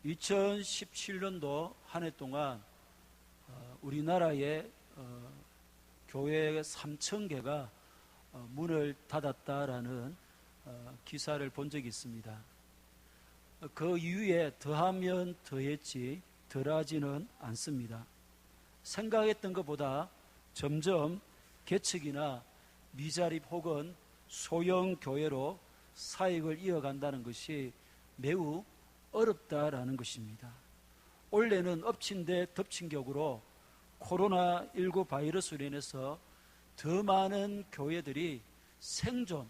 2017년도 한 해 동안 우리나라의 교회 3,000개가 문을 닫았다라는 기사를 본 적이 있습니다. 그 이후에 더하면 더했지 덜하지는 않습니다. 생각했던 것보다 점점 개척이나 미자립 혹은 소형 교회로 사역을 이어간다는 것이 매우 어렵다라는 것입니다. 올해는 엎친 데 덮친 격으로 코로나19 바이러스로 인해서 더 많은 교회들이 생존,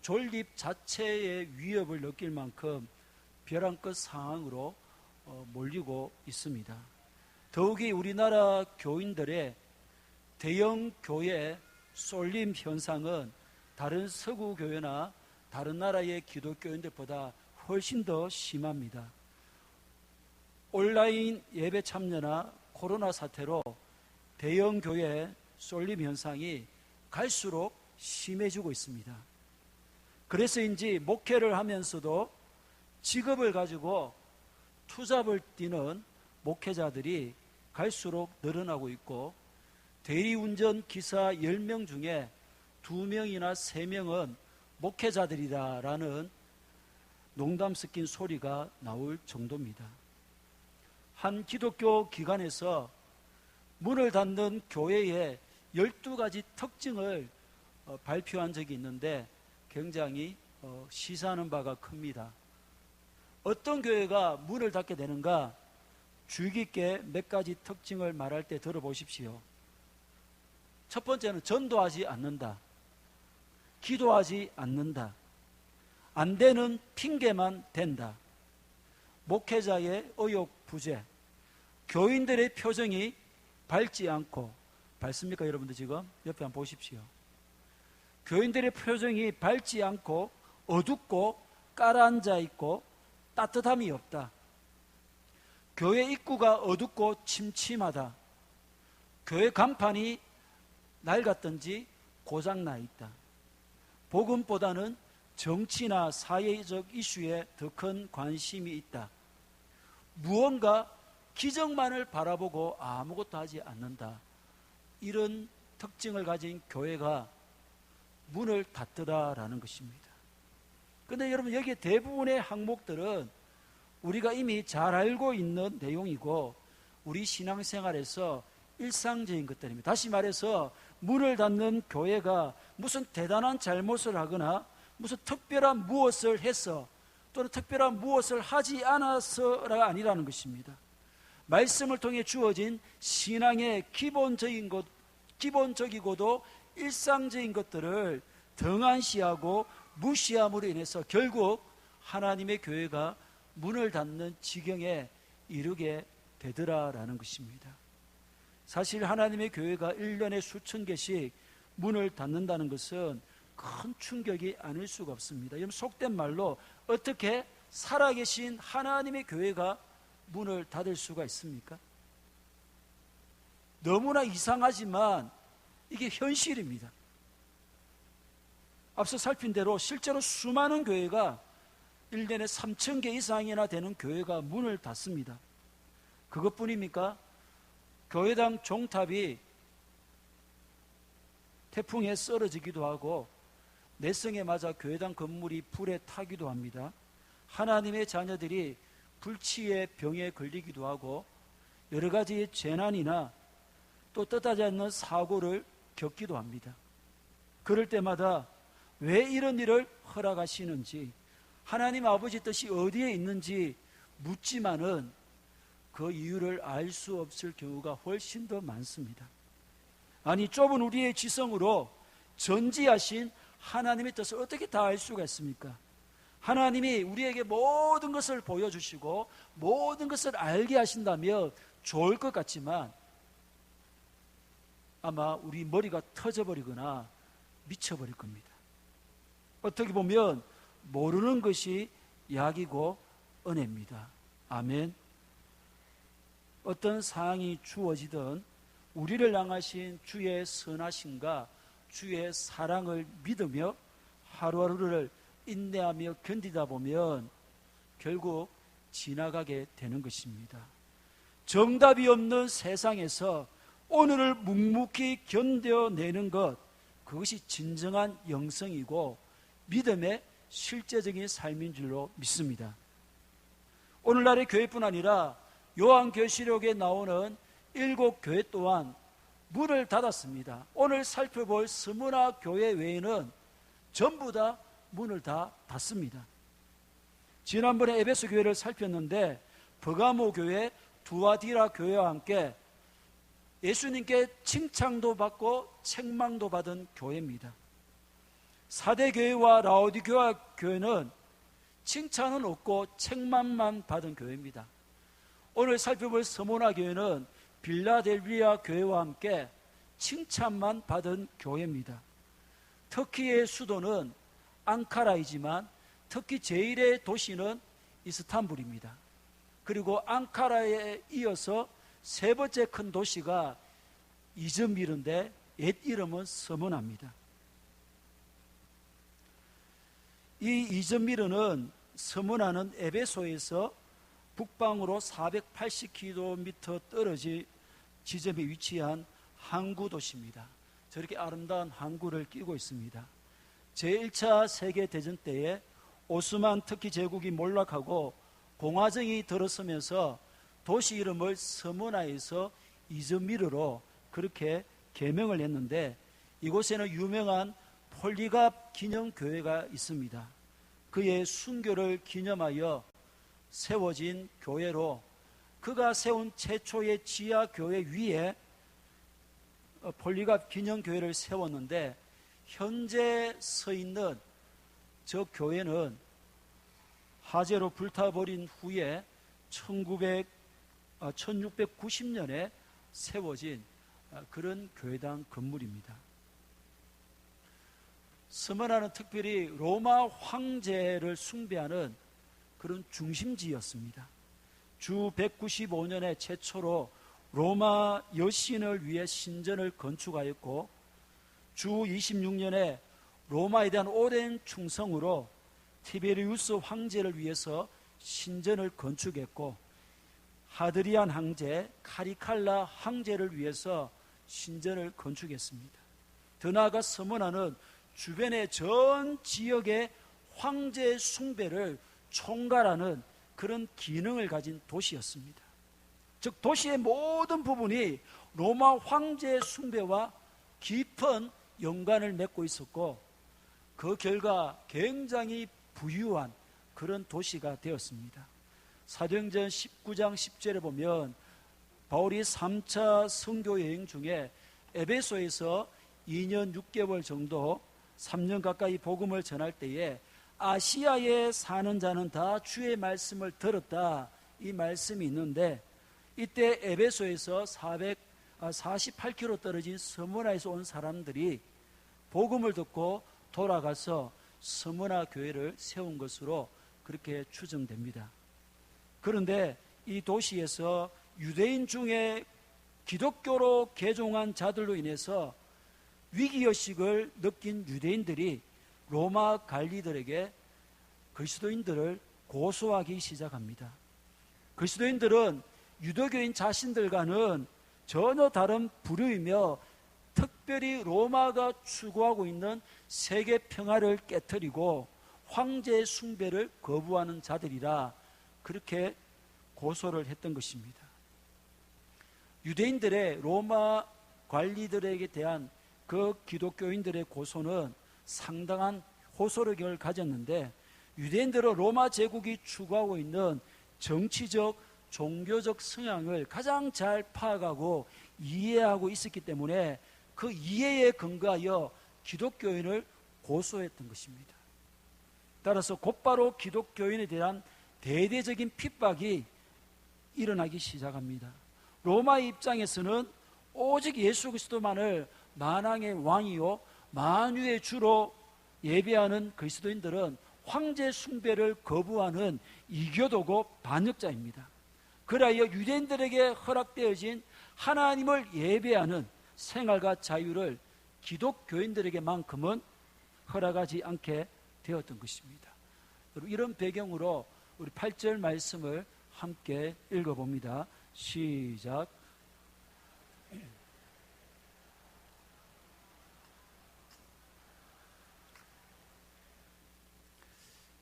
존립 자체의 위협을 느낄 만큼 벼랑 끝 상황으로 몰리고 있습니다. 더욱이 우리나라 교인들의 대형 교회 쏠림 현상은 다른 서구 교회나 다른 나라의 기독교인들보다 훨씬 더 심합니다. 온라인 예배 참여나 코로나 사태로 대형 교회 쏠림 현상이 갈수록 심해지고 있습니다. 그래서인지 목회를 하면서도 직업을 가지고 투잡을 뛰는 목회자들이 갈수록 늘어나고 있고, 대리운전 기사 10명 중에 2명이나 3명은 목회자들이다라는 농담 섞인 소리가 나올 정도입니다. 한 기독교 기관에서 문을 닫는 교회의 12가지 특징을 발표한 적이 있는데 굉장히 시사하는 바가 큽니다. 어떤 교회가 문을 닫게 되는가? 주의 깊게 몇 가지 특징을 말할 때 들어보십시오. 첫 번째는 전도하지 않는다. 기도하지 않는다. 안 되는 핑계만 댄다. 목회자의 의욕 부재. 교인들의 표정이 밝지 않고, 밝습니까 여러분들? 지금 옆에 한번 보십시오. 교인들의 표정이 밝지 않고 어둡고 깔아앉아 있고 따뜻함이 없다. 교회 입구가 어둡고 침침하다. 교회 간판이 낡았든지 고장나 있다. 복음보다는 정치나 사회적 이슈에 더 큰 관심이 있다. 무언가 기적만을 바라보고 아무것도 하지 않는다. 이런 특징을 가진 교회가 문을 닫더라라는 것입니다. 그런데 여러분, 여기에 대부분의 항목들은 우리가 이미 잘 알고 있는 내용이고 우리 신앙생활에서 일상적인 것들입니다. 다시 말해서 문을 닫는 교회가 무슨 대단한 잘못을 하거나 무슨 특별한 무엇을 해서 또는 특별한 무엇을 하지 않아서가 아니라는 것입니다. 말씀을 통해 주어진 신앙의 기본적이고도 일상적인 것들을 등한시하고 무시함으로 인해서 결국 하나님의 교회가 문을 닫는 지경에 이르게 되더라라는 것입니다. 사실 하나님의 교회가 1년에 수천 개씩 문을 닫는다는 것은 큰 충격이 아닐 수가 없습니다. 여러분, 속된 말로 어떻게 살아계신 하나님의 교회가 문을 닫을 수가 있습니까? 너무나 이상하지만 이게 현실입니다. 앞서 살핀 대로 실제로 수많은 교회가 1년에 3,000개 이상이나 되는 교회가 문을 닫습니다. 그것뿐입니까? 교회당 종탑이 태풍에 쓰러지기도 하고 내성에 맞아 교회당 건물이 불에 타기도 합니다. 하나님의 자녀들이 불치의 병에 걸리기도 하고 여러 가지 재난이나 또 뜻하지 않는 사고를 겪기도 합니다. 그럴 때마다 왜 이런 일을 허락하시는지, 하나님 아버지 뜻이 어디에 있는지 묻지만은 그 이유를 알 수 없을 경우가 훨씬 더 많습니다. 아니, 좁은 우리의 지성으로 전지하신 하나님의 뜻을 어떻게 다 알 수가 있습니까? 하나님이 우리에게 모든 것을 보여주시고 모든 것을 알게 하신다면 좋을 것 같지만 아마 우리 머리가 터져버리거나 미쳐버릴 겁니다. 어떻게 보면 모르는 것이 약이고 은혜입니다. 아멘. 어떤 상황이 주어지든 우리를 향하신 주의 선하심과 주의 사랑을 믿으며 하루하루를 인내하며 견디다 보면 결국 지나가게 되는 것입니다. 정답이 없는 세상에서 오늘을 묵묵히 견뎌내는 것, 그것이 진정한 영성이고 믿음의 실제적인 삶인 줄로 믿습니다. 오늘날의 교회뿐 아니라 요한계시록에 나오는 7교회 또한 문을 닫았습니다. 오늘 살펴볼 스무나 교회 외에는 전부 다 문을 다 닫습니다. 지난번에 에베소 교회를 살폈는데 버가모 교회, 두아디라 교회와 함께 예수님께 칭찬도 받고 책망도 받은 교회입니다. 사대교회와 라오디게아 교회는 칭찬은 없고 책망만 받은 교회입니다. 오늘 살펴볼 스무나 교회는 빌라델비아 교회와 함께 칭찬만 받은 교회입니다. 터키의 수도는 앙카라이지만 터키 제1의 도시는 이스탄불입니다. 그리고 앙카라에 이어서 세 번째 큰 도시가 이즈미르인데 옛 이름은 스무나입니다. 이 이즈미르는 스무나는 에베소에서 북방으로 480km 떨어진 지점에 위치한 항구 도시입니다. 저렇게 아름다운 항구를 끼고 있습니다. 제1차 세계대전 때에 오스만 터키 제국이 몰락하고 공화정이 들어서면서 도시 이름을 스무나에서 이즈미르로 그렇게 개명을 했는데 이곳에는 유명한 폴리갑 기념교회가 있습니다. 그의 순교를 기념하여 세워진 교회로 그가 세운 최초의 지하교회 위에 폴리갑 기념교회를 세웠는데 현재 서 있는 저 교회는 화재로 불타버린 후에 1690년에 세워진 그런 교회당 건물입니다. 스무나는 특별히 로마 황제를 숭배하는 그런 중심지였습니다. 주 195년에 최초로 로마 여신을 위해 신전을 건축하였고 주 26년에 로마에 대한 오랜 충성으로 티베리우스 황제를 위해서 신전을 건축했고 하드리안 황제, 카리칼라 황제를 위해서 신전을 건축했습니다. 더 나아가 스무나는 주변의 전 지역의 황제 숭배를 총괄하는 그런 기능을 가진 도시였습니다. 즉 도시의 모든 부분이 로마 황제 숭배와 깊은 연관을 맺고 있었고 그 결과 굉장히 부유한 그런 도시가 되었습니다. 사도행전 19장 10절에 보면 바울이 3차 선교 여행 중에 에베소에서 2년 6개월 정도 3년 가까이 복음을 전할 때에 아시아에 사는 자는 다 주의 말씀을 들었다, 이 말씀이 있는데 이때 에베소에서 448km 떨어진 스무나에서 온 사람들이 복음을 듣고 돌아가서 스무나 교회를 세운 것으로 그렇게 추정됩니다. 그런데 이 도시에서 유대인 중에 기독교로 개종한 자들로 인해서 위기의식을 느낀 유대인들이 로마 관리들에게 그리스도인들을 고소하기 시작합니다. 그리스도인들은 유대교인 자신들과는 전혀 다른 부류이며 특별히 로마가 추구하고 있는 세계 평화를 깨트리고 황제 숭배를 거부하는 자들이라 그렇게 고소를 했던 것입니다. 유대인들의 로마 관리들에게 대한 그 기독교인들의 고소는 상당한 호소력을 가졌는데 유대인들은 로마 제국이 추구하고 있는 정치적, 종교적 성향을 가장 잘 파악하고 이해하고 있었기 때문에 그 이해에 근거하여 기독교인을 고소했던 것입니다. 따라서 곧바로 기독교인에 대한 대대적인 핍박이 일어나기 시작합니다. 로마의 입장에서는 오직 예수 그리스도만을 만왕의 왕이요 만유의 주로 예배하는 그리스도인들은 황제 숭배를 거부하는 이교도고 반역자입니다. 그리하여 유대인들에게 허락되어진 하나님을 예배하는 생활과 자유를 기독교인들에게만큼은 허락하지 않게 되었던 것입니다. 이런 배경으로 우리 8절 말씀을 함께 읽어봅니다. 시작.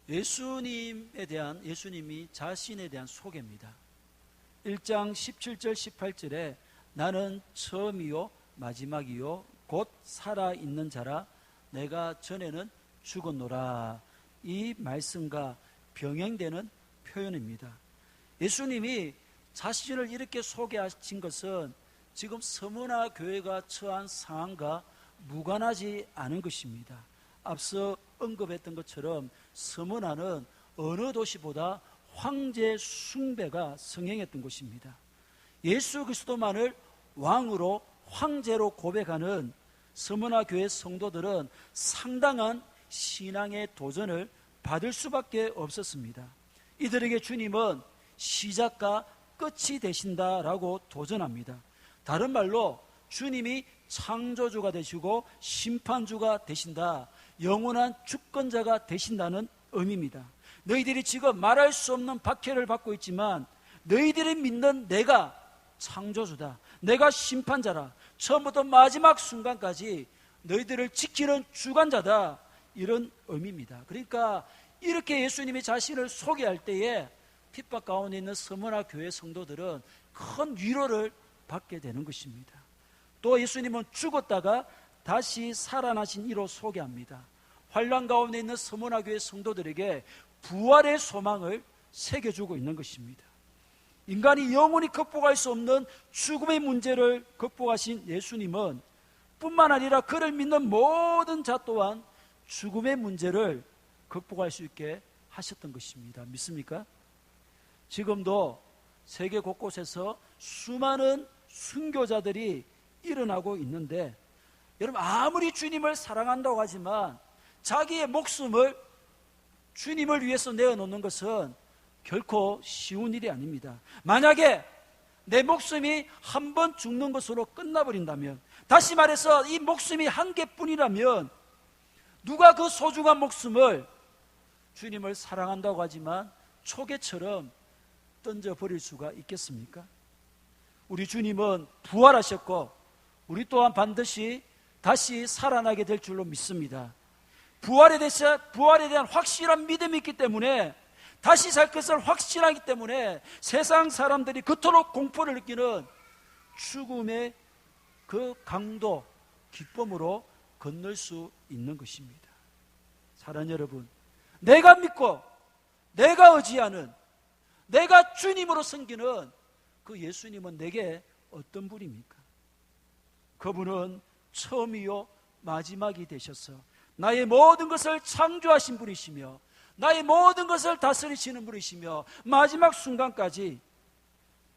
예수님이 자신에 대한 소개입니다. 1장 17절 18절에 나는 처음이요 마지막이요 곧 살아있는 자라 내가 전에는 죽었노라. 이 말씀과 병행되는 표현입니다. 예수님이 자신을 이렇게 소개하신 것은 지금 서머나 교회가 처한 상황과 무관하지 않은 것입니다. 앞서 언급했던 것처럼 서머나는 어느 도시보다 황제 숭배가 성행했던 곳입니다. 예수 그리스도만을 왕으로 황제로 고백하는 서머나 교회 성도들은 상당한 신앙의 도전을 받을 수밖에 없었습니다. 이들에게 주님은 시작과 끝이 되신다라고 도전합니다. 다른 말로 주님이 창조주가 되시고 심판주가 되신다, 영원한 주권자가 되신다는 의미입니다. 너희들이 지금 말할 수 없는 박해를 받고 있지만 너희들이 믿는 내가 창조주다, 내가 심판자라, 처음부터 마지막 순간까지 너희들을 지키는 주관자다, 이런 의미입니다. 그러니까 이렇게 예수님이 자신을 소개할 때에 핍박 가운데 있는 서머나 교회 성도들은 큰 위로를 받게 되는 것입니다. 또 예수님은 죽었다가 다시 살아나신 이로 소개합니다. 환난 가운데 있는 서머나 교회 성도들에게 부활의 소망을 새겨주고 있는 것입니다. 인간이 영원히 극복할 수 없는 죽음의 문제를 극복하신 예수님은 뿐만 아니라 그를 믿는 모든 자 또한 죽음의 문제를 극복할 수 있게 하셨던 것입니다. 믿습니까? 지금도 세계 곳곳에서 수많은 순교자들이 일어나고 있는데, 여러분 아무리 주님을 사랑한다고 하지만 자기의 목숨을 주님을 위해서 내어놓는 것은 결코 쉬운 일이 아닙니다. 만약에 내 목숨이 한 번 죽는 것으로 끝나버린다면, 다시 말해서 이 목숨이 한 개뿐이라면 누가 그 소중한 목숨을 주님을 사랑한다고 하지만 초계처럼 던져버릴 수가 있겠습니까? 우리 주님은 부활하셨고 우리 또한 반드시 다시 살아나게 될 줄로 믿습니다. 부활에 대한 확실한 믿음이 있기 때문에, 다시 살 것을 확신하기 때문에 세상 사람들이 그토록 공포를 느끼는 죽음의 그 강도 기쁨으로 건널 수 있는 것입니다. 사랑하는 여러분, 내가 믿고 내가 의지하는, 내가 주님으로 섬기는 그 예수님은 내게 어떤 분입니까? 그분은 처음이요 마지막이 되셔서 나의 모든 것을 창조하신 분이시며 나의 모든 것을 다스리시는 분이시며 마지막 순간까지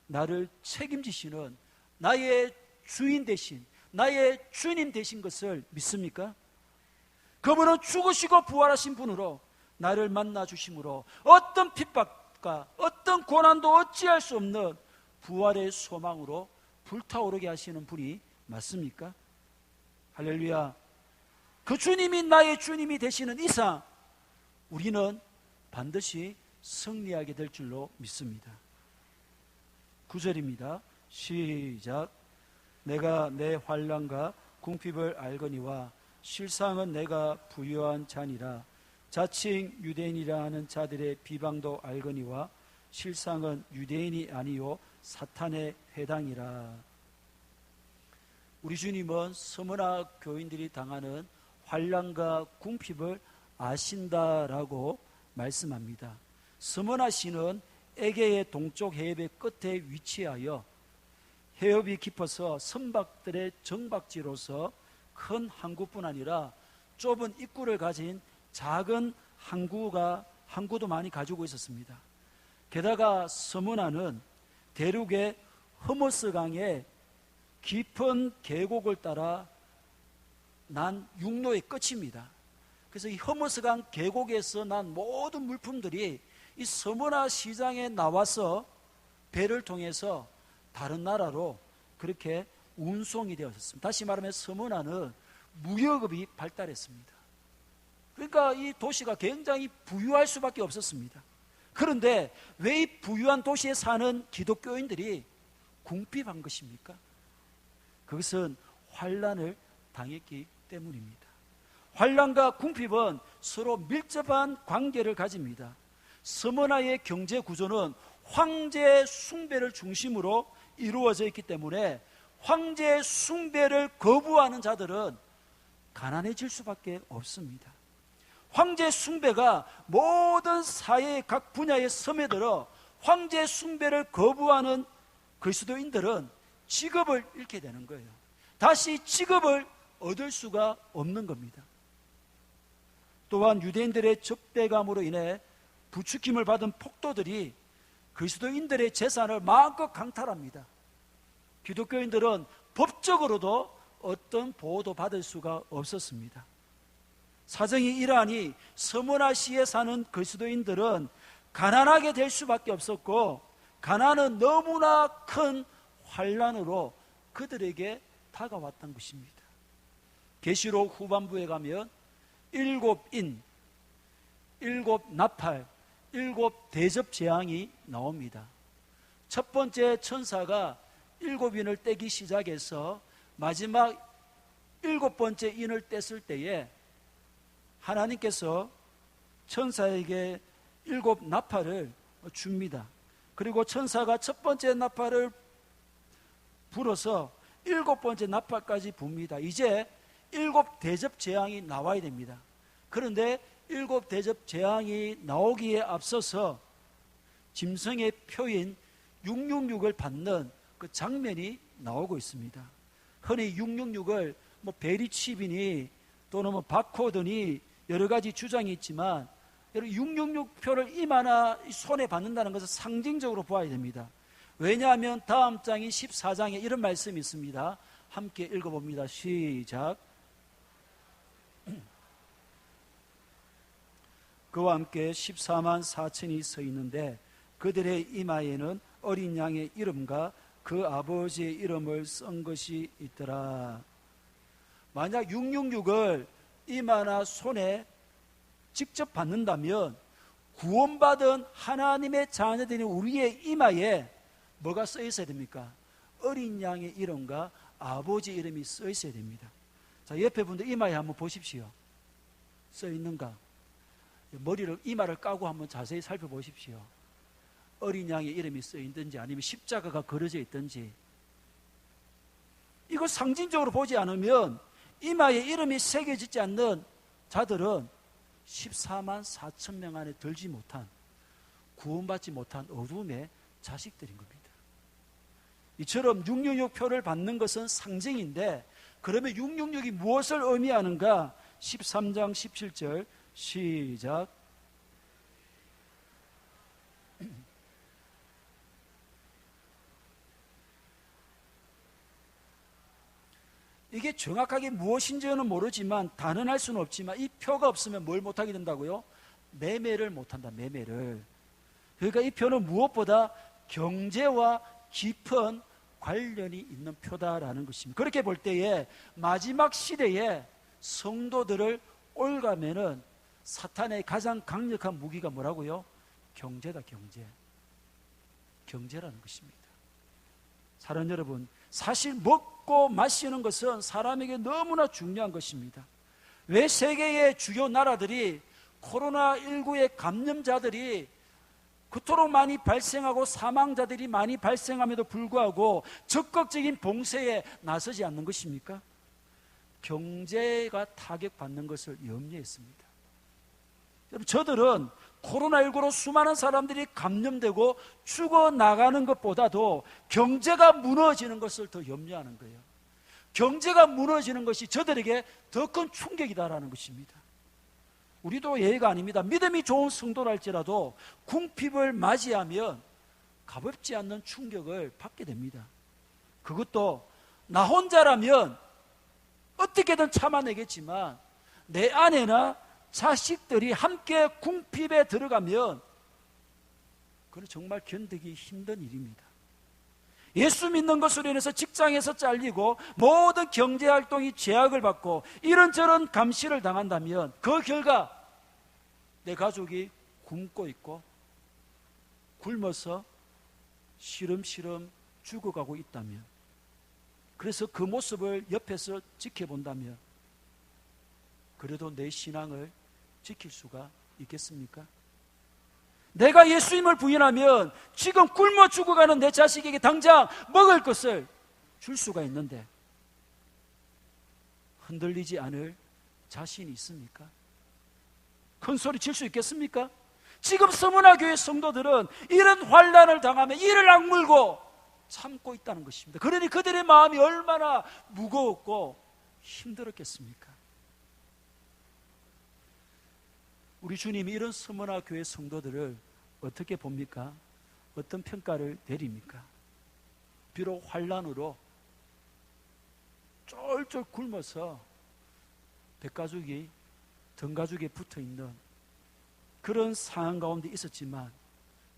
나를 책임지시는 나의 주인 되신, 나의 주님 되신 것을 믿습니까? 그분은 죽으시고 부활하신 분으로 나를 만나 주심으로 어떤 핍박과 어떤 고난도 어찌할 수 없는 부활의 소망으로 불타오르게 하시는 분이 맞습니까? 할렐루야. 그 주님이 나의 주님이 되시는 이상 우리는 반드시 승리하게 될 줄로 믿습니다. 9절입니다. 시작. 내가 내 환난과 궁핍을 알거니와 실상은 내가 부유한 자니라. 자칭 유대인이라 하는 자들의 비방도 알거니와 실상은 유대인이 아니요 사탄의 회당이라. 우리 주님은 서머나 교인들이 당하는 환난과 궁핍을 아신다라고 말씀합니다. 서머나 시는 에게의 동쪽 해협의 끝에 위치하여 해협이 깊어서 선박들의 정박지로서 큰 항구뿐 아니라 좁은 입구를 가진 작은 항구도 많이 가지고 있었습니다. 게다가 서머나는 대륙의 허머스강의 깊은 계곡을 따라 난 육로의 끝입니다. 그래서 이 허머스강 계곡에서 난 모든 물품들이 이 서머나 시장에 나와서 배를 통해서 다른 나라로 그렇게 운송이 되었습니다. 다시 말하면 서머나는 무역업이 발달했습니다. 그러니까 이 도시가 굉장히 부유할 수밖에 없었습니다. 그런데 왜 이 부유한 도시에 사는 기독교인들이 궁핍한 것입니까? 그것은 환난을 당했기 때문입니다. 환난과 궁핍은 서로 밀접한 관계를 가집니다. 서머나의 경제 구조는 황제 숭배를 중심으로 이루어져 있기 때문에 황제 숭배를 거부하는 자들은 가난해질 수밖에 없습니다. 황제 숭배가 모든 사회의 각 분야에 스며들어 황제 숭배를 거부하는 그리스도인들은 직업을 잃게 되는 거예요. 다시 직업을 얻을 수가 없는 겁니다. 또한 유대인들의 적대감으로 인해 부추김을 받은 폭도들이 그리스도인들의 재산을 마음껏 강탈합니다. 기독교인들은 법적으로도 어떤 보호도 받을 수가 없었습니다. 사정이 이러하니 서머나시에 사는 그리스도인들은 가난하게 될 수밖에 없었고, 가난은 너무나 큰 환난으로 그들에게 다가왔던 것입니다. 계시록 후반부에 가면 7인, 7 나팔, 7 대접 재앙이 나옵니다. 첫 번째 천사가 7인을 떼기 시작해서 마지막 7번째 인을 뗐을 때에 하나님께서 천사에게 7 나팔을 줍니다. 그리고 천사가 첫 번째 나팔을 불어서 7번째 나팔까지 붑니다. 이제 7 대접 재앙이 나와야 됩니다. 그런데 7 대접 재앙이 나오기에 앞서서 짐승의 표인 666을 받는 그 장면이 나오고 있습니다. 흔히 666을 베리칩이니 또는 바코드니 여러 가지 주장이 있지만, 여러분 666표를 이마나 손에 받는다는 것은 상징적으로 보아야 됩니다. 왜냐하면 다음 장인 14장에 이런 말씀이 있습니다. 함께 읽어봅니다. 시작. 그와 함께 14만 4천이 서 있는데 그들의 이마에는 어린 양의 이름과 그 아버지의 이름을 쓴 것이 있더라. 만약 666을 이마나 손에 직접 받는다면 구원받은 하나님의 자녀들인 우리의 이마에 뭐가 써 있어야 됩니까? 어린 양의 이름과 아버지 이름이 써 있어야 됩니다. 자, 옆에 분들 이마에 한번 보십시오. 써 있는가? 이마를 까고 한번 자세히 살펴보십시오. 어린 양의 이름이 써 있든지 아니면 십자가가 걸어져 있든지. 이거 상징적으로 보지 않으면 이마에 이름이 새겨지지 않는 자들은 14만 4천 명 안에 들지 못한, 구원받지 못한 어둠의 자식들인 겁니다. 이처럼 666표를 받는 것은 상징인데, 그러면 666이 무엇을 의미하는가? 13장 17절 시작. 이게 정확하게 무엇인지는 모르지만, 단언할 수는 없지만 이 표가 없으면 뭘 못하게 된다고요? 매매를 못한다. 매매를. 그러니까 이 표는 무엇보다 경제와 깊은 관련이 있는 표다라는 것입니다. 그렇게 볼 때에 마지막 시대에 성도들을 올가면은 사탄의 가장 강력한 무기가 뭐라고요? 경제다. 경제라는 것입니다. 사랑하는 여러분, 사실 먹고 마시는 것은 사람에게 너무나 중요한 것입니다. 왜 세계의 주요 나라들이 코로나19의 감염자들이 그토록 많이 발생하고 사망자들이 많이 발생함에도 불구하고 적극적인 봉쇄에 나서지 않는 것입니까? 경제가 타격받는 것을 염려했습니다. 여러분, 저들은 코로나19로 수많은 사람들이 감염되고 죽어나가는 것보다도 경제가 무너지는 것을 더 염려하는 거예요. 경제가 무너지는 것이 저들에게 더 큰 충격이다라는 것입니다. 우리도 예의가 아닙니다. 믿음이 좋은 성도랄지라도 궁핍을 맞이하면 가볍지 않는 충격을 받게 됩니다. 그것도 나 혼자라면 어떻게든 참아내겠지만 내 아내나 자식들이 함께 궁핍에 들어가면 그건 정말 견디기 힘든 일입니다. 예수 믿는 것으로 인해서 직장에서 잘리고 모든 경제활동이 제약을 받고 이런저런 감시를 당한다면 그 결과 내 가족이 굶고 있고 굶어서 시름시름 죽어가고 있다면, 그래서 그 모습을 옆에서 지켜본다면 그래도 내 신앙을 지킬 수가 있겠습니까? 내가 예수님을 부인하면 지금 굶어 죽어가는 내 자식에게 당장 먹을 것을 줄 수가 있는데 흔들리지 않을 자신이 있습니까? 큰 소리 칠 수 있겠습니까? 지금 서문화 교회 성도들은 이런 환난을 당하며 이를 악물고 참고 있다는 것입니다. 그러니 그들의 마음이 얼마나 무거웠고 힘들었겠습니까? 우리 주님이 이런 서문화 교회 성도들을 어떻게 봅니까? 어떤 평가를 내립니까? 비록 환난으로 쫄쫄 굶어서 백가죽이 등가죽에 붙어있는 그런 상황 가운데 있었지만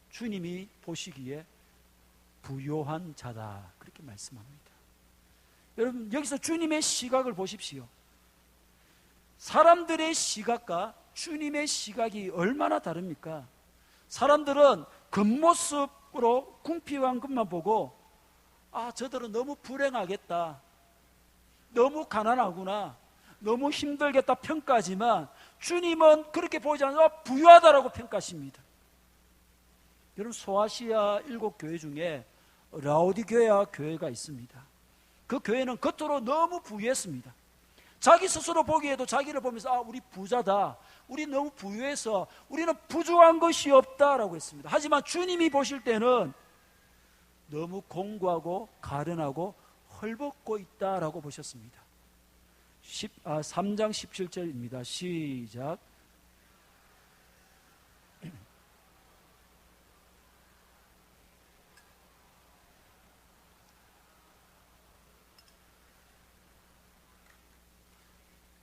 주님이 보시기에 부요한 자다, 그렇게 말씀합니다. 여러분, 여기서 주님의 시각을 보십시오. 사람들의 시각과 주님의 시각이 얼마나 다릅니까? 사람들은 겉모습으로 궁핍한 것만 보고 저들은 너무 불행하겠다, 너무 가난하구나, 너무 힘들겠다 평가하지만 주님은 그렇게 보지 않고 부유하다라고 평가하십니다. 여러분, 소아시아 7교회 중에 라오디게아 교회가 있습니다. 그 교회는 겉으로 너무 부유했습니다. 자기 스스로 보기에도 자기를 보면서 우리 부자다, 우리 너무 부유해서 우리는 부족한 것이 없다라고 했습니다. 하지만 주님이 보실 때는 너무 공고하고 가련하고 헐벗고 있다라고 보셨습니다. 3장 17절입니다. 시작.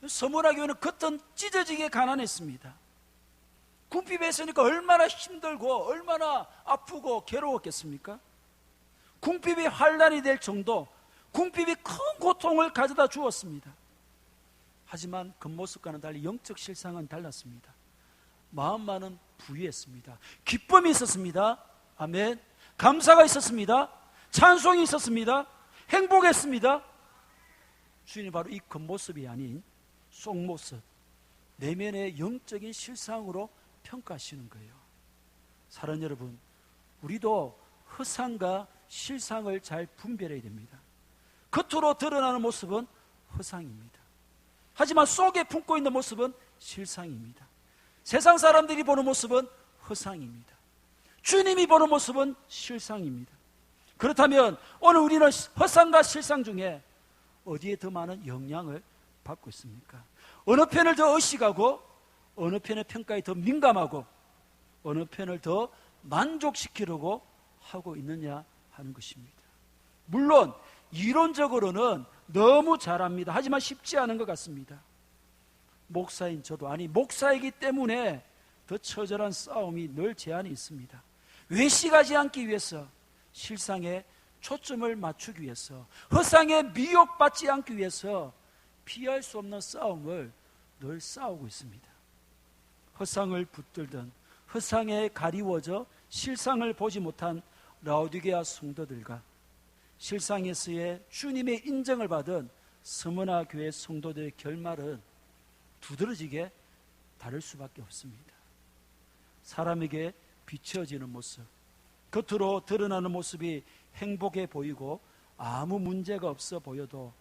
서문화 교회는 겉은 찢어지게 가난했습니다. 궁핍에 있으니까 얼마나 힘들고 얼마나 아프고 괴로웠겠습니까? 궁핍이 환난이 될 정도, 궁핍이 큰 고통을 가져다 주었습니다. 하지만 겉모습과는 달리 영적 실상은 달랐습니다. 마음만은 부유했습니다. 기쁨이 있었습니다. 아멘. 감사가 있었습니다. 찬송이 있었습니다. 행복했습니다. 주님이 바로 이 겉모습이 아닌 속모습, 내면의 영적인 실상으로 평가하시는 거예요. 사랑 여러분, 우리도 허상과 실상을 잘 분별해야 됩니다. 겉으로 드러나는 모습은 허상입니다. 하지만 속에 품고 있는 모습은 실상입니다. 세상 사람들이 보는 모습은 허상입니다. 주님이 보는 모습은 실상입니다. 그렇다면 오늘 우리는 허상과 실상 중에 어디에 더 많은 영향을 받고 있습니까? 어느 편을 더 의식하고 어느 편의 평가에 더 민감하고 어느 편을 더 만족시키려고 하고 있느냐 하는 것입니다. 물론 이론적으로는 너무 잘합니다. 하지만 쉽지 않은 것 같습니다. 목사인 저도, 목사이기 때문에 더 처절한 싸움이 늘 제한이 있습니다. 외식하지 않기 위해서, 실상에 초점을 맞추기 위해서, 허상에 미혹받지 않기 위해서 피할 수 없는 싸움을 늘 싸우고 있습니다. 허상을 붙들던, 허상에 가리워져 실상을 보지 못한 라오디게아 성도들과 실상에서의 주님의 인정을 받은 서문화 교회 성도들의 결말은 두드러지게 다를 수밖에 없습니다. 사람에게 비춰지는 모습, 겉으로 드러나는 모습이 행복해 보이고 아무 문제가 없어 보여도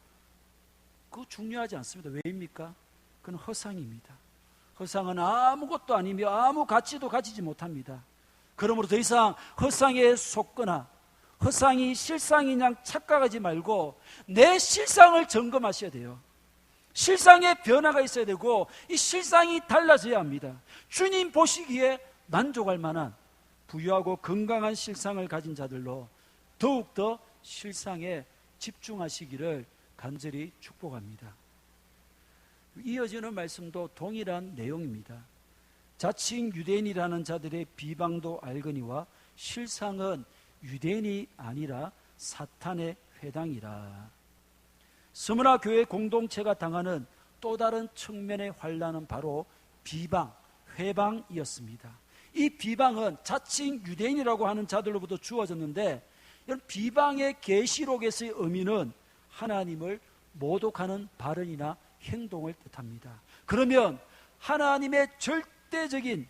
그거 중요하지 않습니다. 왜입니까? 그건 허상입니다. 허상은 아무것도 아니며 아무 가치도 가지지 못합니다. 그러므로 더 이상 허상에 속거나 허상이 실상이냐 착각하지 말고 내 실상을 점검하셔야 돼요. 실상에 변화가 있어야 되고 이 실상이 달라져야 합니다. 주님 보시기에 만족할 만한 부유하고 건강한 실상을 가진 자들로 더욱더 실상에 집중하시기를 간절히 축복합니다. 이어지는 말씀도 동일한 내용입니다. 자칭 유대인이라는 자들의 비방도 알거니와 실상은 유대인이 아니라 사탄의 회당이라. 서문화 교회 공동체가 당하는 또 다른 측면의 환난은 바로 비방, 회방이었습니다. 이 비방은 자칭 유대인이라고 하는 자들로부터 주어졌는데, 이런 비방의 계시록에서의 의미는 하나님을 모독하는 발언이나 행동을 뜻합니다. 그러면 하나님을 절대적인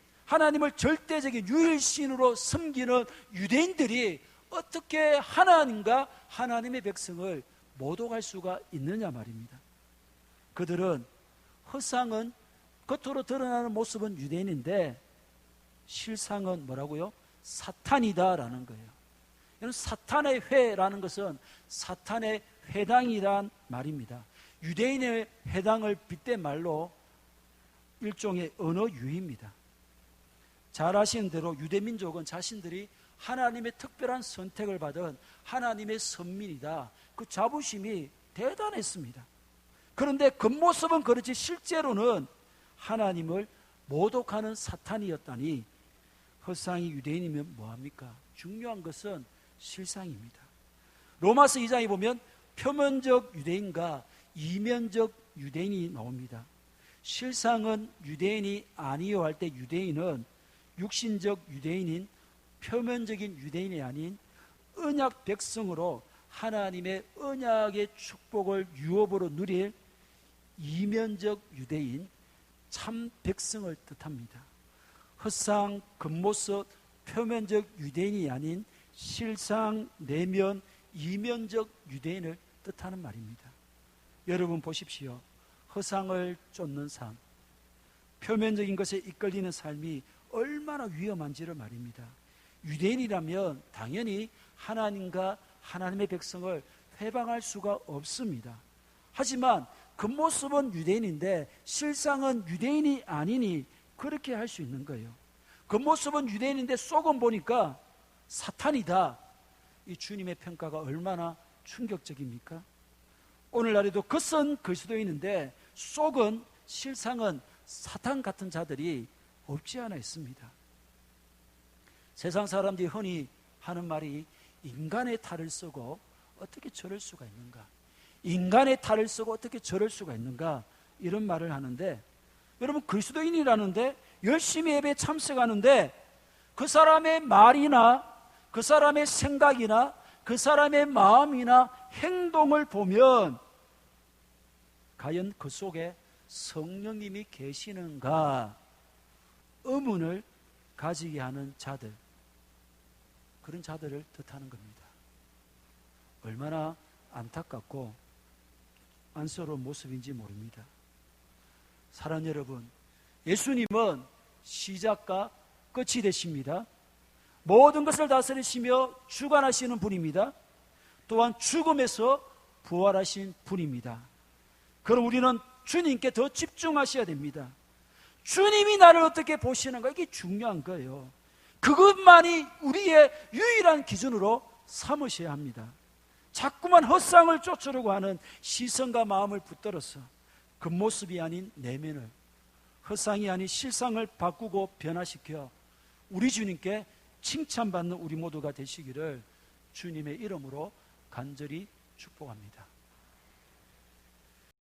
유일신으로 섬기는 유대인들이 어떻게 하나님과 하나님의 백성을 모독할 수가 있느냐 말입니다. 그들은 허상은, 겉으로 드러나는 모습은 유대인인데 실상은 뭐라고요? 사탄이다라는 거예요. 이런 사탄의 회라는 것은 사탄의 회당이란 말입니다. 유대인의 회당을 빗댄 말로 일종의 언어 유희입니다. 잘 아시는 대로 유대민족은 자신들이 하나님의 특별한 선택을 받은 하나님의 선민이다. 그 자부심이 대단했습니다. 그런데 겉모습은 그렇지 실제로는 하나님을 모독하는 사탄이었다니, 허상이 유대인이면 뭐합니까? 중요한 것은 실상입니다. 로마서 2장에 보면 표면적 유대인과 이면적 유대인이 나옵니다. 실상은 유대인이 아니요 할 때 유대인은 육신적 유대인인 표면적인 유대인이 아닌 언약 백성으로 하나님의 언약의 축복을 유업으로 누릴 이면적 유대인, 참 백성을 뜻합니다. 헛상, 겉모습, 표면적 유대인이 아닌 실상, 내면, 이면적 유대인을 뜻하는 말입니다. 여러분 보십시오. 허상을 쫓는 삶, 표면적인 것에 이끌리는 삶이 얼마나 위험한지를 말입니다. 유대인이라면 당연히 하나님과 하나님의 백성을 회방할 수가 없습니다. 하지만 겉모습은 유대인인데 실상은 유대인이 아니니 그렇게 할 수 있는 거예요. 겉모습은 유대인인데 속은 보니까 사탄이다. 이 주님의 평가가 얼마나 충격적입니까? 오늘날에도 겉은 그리스도인인데 속은, 실상은 사탄 같은 자들이 없지 않아 있습니다. 세상 사람들이 흔히 하는 말이 인간의 탈을 쓰고 어떻게 저럴 수가 있는가? 인간의 탈을 쓰고 어떻게 저럴 수가 있는가? 이런 말을 하는데, 여러분 그리스도인이라는데 열심히 예배에 참석하는데 그 사람의 말이나 그 사람의 생각이나 그 사람의 마음이나 행동을 보면 과연 그 속에 성령님이 계시는가 의문을 가지게 하는 자들, 그런 자들을 뜻하는 겁니다. 얼마나 안타깝고 안쓰러운 모습인지 모릅니다. 사랑하는 여러분, 예수님은 시작과 끝이 되십니다. 모든 것을 다스리시며 주관하시는 분입니다. 또한 죽음에서 부활하신 분입니다. 그럼 우리는 주님께 더 집중하셔야 됩니다. 주님이 나를 어떻게 보시는가, 이게 중요한 거예요. 그것만이 우리의 유일한 기준으로 삼으셔야 합니다. 자꾸만 헛상을 쫓으려고 하는 시선과 마음을 붙들어서 겉모습이 아닌 내면을, 헛상이 아닌 실상을 바꾸고 변화시켜 우리 주님께 칭찬받는 우리 모두가 되시기를 주님의 이름으로 간절히 축복합니다.